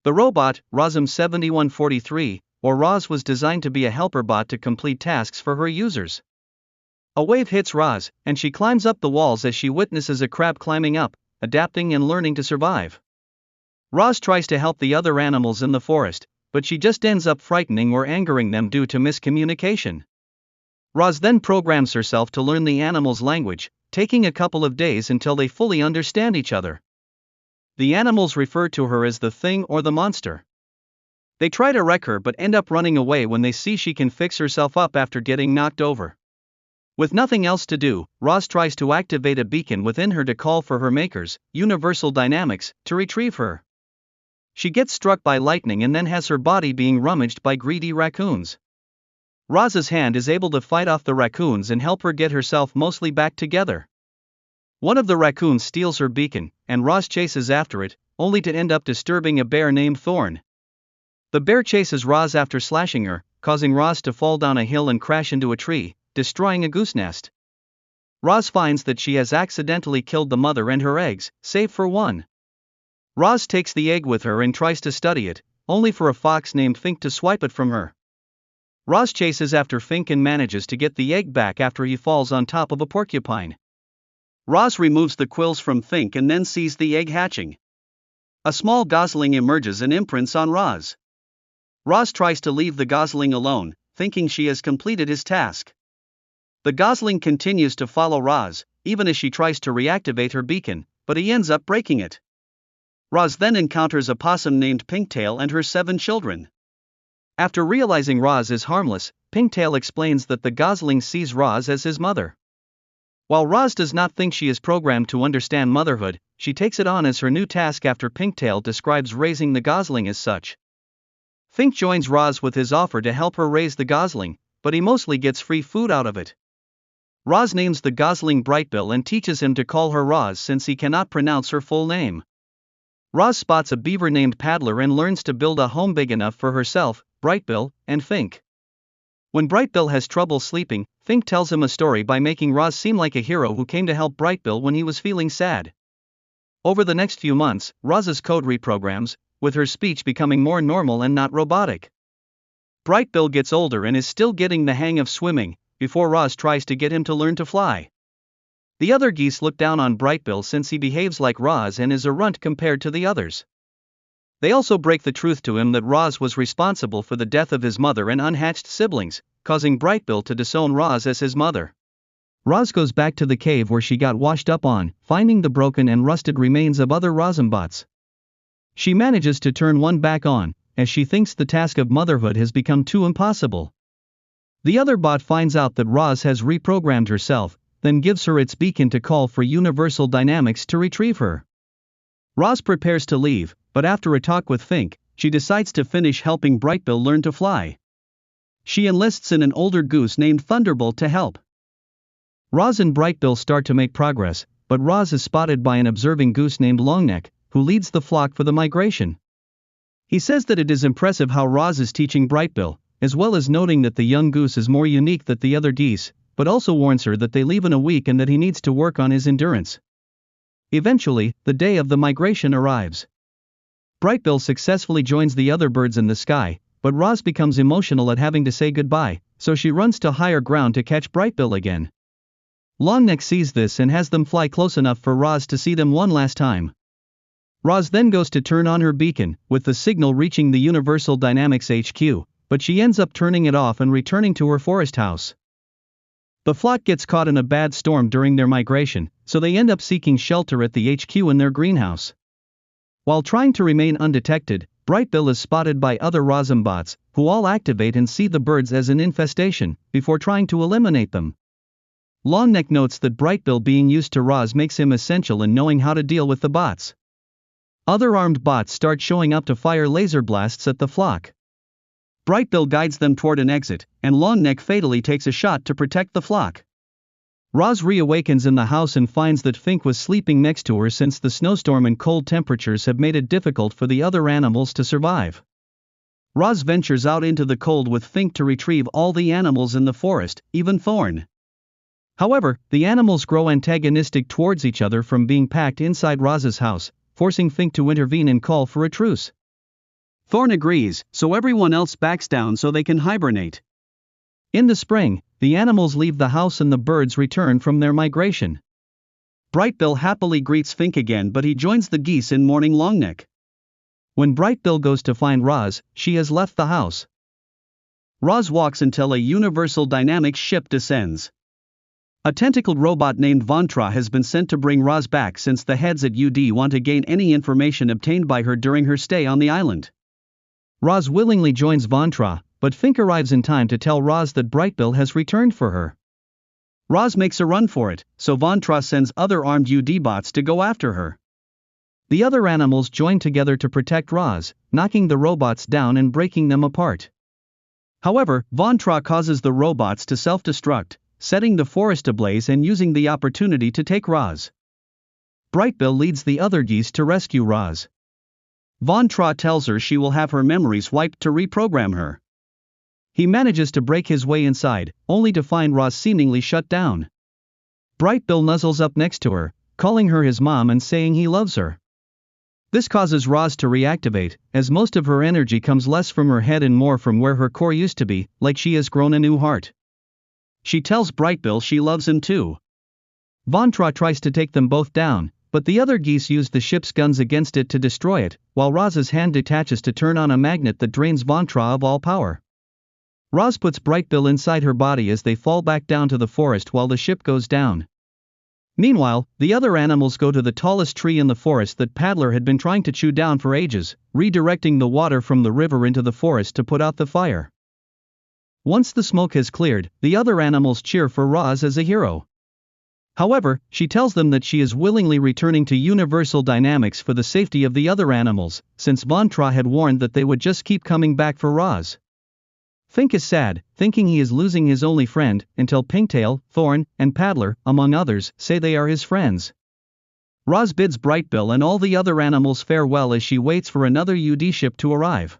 The robot, ROSM 7143, or ROS, was designed to be a helper bot to complete tasks for her users. A wave hits ROS, and she climbs up the walls as she witnesses a crab climbing up, adapting and learning to survive. ROS tries to help the other animals in the forest, but she just ends up frightening or angering them due to miscommunication. ROS then programs herself to learn the animals' language, taking a couple of days until they fully understand each other. The animals refer to her as the thing or the monster. They try to wreck her but end up running away when they see she can fix herself up after getting knocked over. With nothing else to do, ROS tries to activate a beacon within her to call for her makers, Universal Dynamics, to retrieve her. She gets struck by lightning and then has her body being rummaged by greedy raccoons. ROS's hand is able to fight off the raccoons and help her get herself mostly back together. One of the raccoons steals her beacon, and ROS chases after it, only to end up disturbing a bear named Thorn. The bear chases ROS after slashing her, causing ROS to fall down a hill and crash into a tree, destroying a goose nest. ROS finds that she has accidentally killed the mother and her eggs, save for one. ROS takes the egg with her and tries to study it, only for a fox named Fink to swipe it from her. ROS chases after Fink and manages to get the egg back after he falls on top of a porcupine. ROS removes the quills from Fink and then sees the egg hatching. A small gosling emerges and imprints on ROS. ROS tries to leave the gosling alone, thinking she has completed his task. The gosling continues to follow ROS, even as she tries to reactivate her beacon, but he ends up breaking it. ROS then encounters a possum named Pinktail and her 7 children. After realizing ROS is harmless, Pinktail explains that the gosling sees ROS as his mother. While ROS does not think she is programmed to understand motherhood, she takes it on as her new task after Pinktail describes raising the gosling as such. Fink joins ROS with his offer to help her raise the gosling, but he mostly gets free food out of it. ROS names the gosling Brightbill and teaches him to call her ROS since he cannot pronounce her full name. ROS spots a beaver named Paddler and learns to build a home big enough for herself, Brightbill, and Fink. When Brightbill has trouble sleeping, Fink tells him a story by making ROS seem like a hero who came to help Brightbill when he was feeling sad. Over the next few months, ROS's code reprograms, with her speech becoming more normal and not robotic. Brightbill gets older and is still getting the hang of swimming, before ROS tries to get him to learn to fly. The other geese look down on Brightbill since he behaves like ROS and is a runt compared to the others. They also break the truth to him that ROS was responsible for the death of his mother and unhatched siblings, causing Brightbill to disown ROS as his mother. ROS goes back to the cave where she got washed up on, finding the broken and rusted remains of other ROSmbots. She manages to turn one back on, as she thinks the task of motherhood has become too impossible. The other bot finds out that ROS has reprogrammed herself, then gives her its beacon to call for Universal Dynamics to retrieve her. ROS prepares to leave, but after a talk with Fink, she decides to finish helping Brightbill learn to fly. She enlists in an older goose named Thunderbolt to help. ROS and Brightbill start to make progress, but ROS is spotted by an observing goose named Longneck, who leads the flock for the migration. He says that it is impressive how ROS is teaching Brightbill, as well as noting that the young goose is more unique than the other geese, but also warns her that they leave in a week and that he needs to work on his endurance. Eventually, the day of the migration arrives. Brightbill successfully joins the other birds in the sky, but ROS becomes emotional at having to say goodbye, so she runs to higher ground to catch Brightbill again. Longneck sees this and has them fly close enough for ROS to see them one last time. ROS then goes to turn on her beacon, with the signal reaching the Universal Dynamics HQ, but she ends up turning it off and returning to her forest house. The flock gets caught in a bad storm during their migration, so they end up seeking shelter at the HQ in their greenhouse. While trying to remain undetected, Brightbill is spotted by other ROSmbots, who all activate and see the birds as an infestation, before trying to eliminate them. Longneck notes that Brightbill being used to ROS makes him essential in knowing how to deal with the bots. Other armed bots start showing up to fire laser blasts at the flock. Brightbill guides them toward an exit, and Longneck fatally takes a shot to protect the flock. ROS reawakens in the house and finds that Fink was sleeping next to her since the snowstorm and cold temperatures have made it difficult for the other animals to survive. ROS ventures out into the cold with Fink to retrieve all the animals in the forest, even Thorn. However, the animals grow antagonistic towards each other from being packed inside ROS's house, forcing Fink to intervene and call for a truce. Thorn agrees, so everyone else backs down so they can hibernate. In the spring, the animals leave the house and the birds return from their migration. Brightbill happily greets Fink again, but he joins the geese in mourning Longneck. When Brightbill goes to find Roz, she has left the house. Roz walks until a Universal Dynamics ship descends. A tentacled robot named Vontra has been sent to bring Roz back since the heads at UD want to gain any information obtained by her during her stay on the island. Roz willingly joins Vontra, but Fink arrives in time to tell Roz that Brightbill has returned for her. Roz makes a run for it, so Vontra sends other armed UD bots to go after her. The other animals join together to protect Roz, knocking the robots down and breaking them apart. However, Vontra causes the robots to self-destruct, setting the forest ablaze and using the opportunity to take Roz. Brightbill leads the other geese to rescue Roz. Vontra tells her she will have her memories wiped to reprogram her. He manages to break his way inside, only to find Roz seemingly shut down. Brightbill nuzzles up next to her, calling her his mom and saying he loves her. This causes Roz to reactivate, as most of her energy comes less from her head and more from where her core used to be, like she has grown a new heart. She tells Brightbill she loves him too. Vontra tries to take them both down, but the other geese use the ship's guns against it to destroy it, while Roz's hand detaches to turn on a magnet that drains Vontra of all power. Roz puts Brightbill inside her body as they fall back down to the forest while the ship goes down. Meanwhile, the other animals go to the tallest tree in the forest that Paddler had been trying to chew down for ages, redirecting the water from the river into the forest to put out the fire. Once the smoke has cleared, the other animals cheer for Roz as a hero. However, she tells them that she is willingly returning to Universal Dynamics for the safety of the other animals, since Vontra had warned that they would just keep coming back for Roz. Fink is sad, thinking he is losing his only friend, until Pinktail, Thorn, and Paddler, among others, say they are his friends. Roz bids Brightbill and all the other animals farewell as she waits for another UD ship to arrive.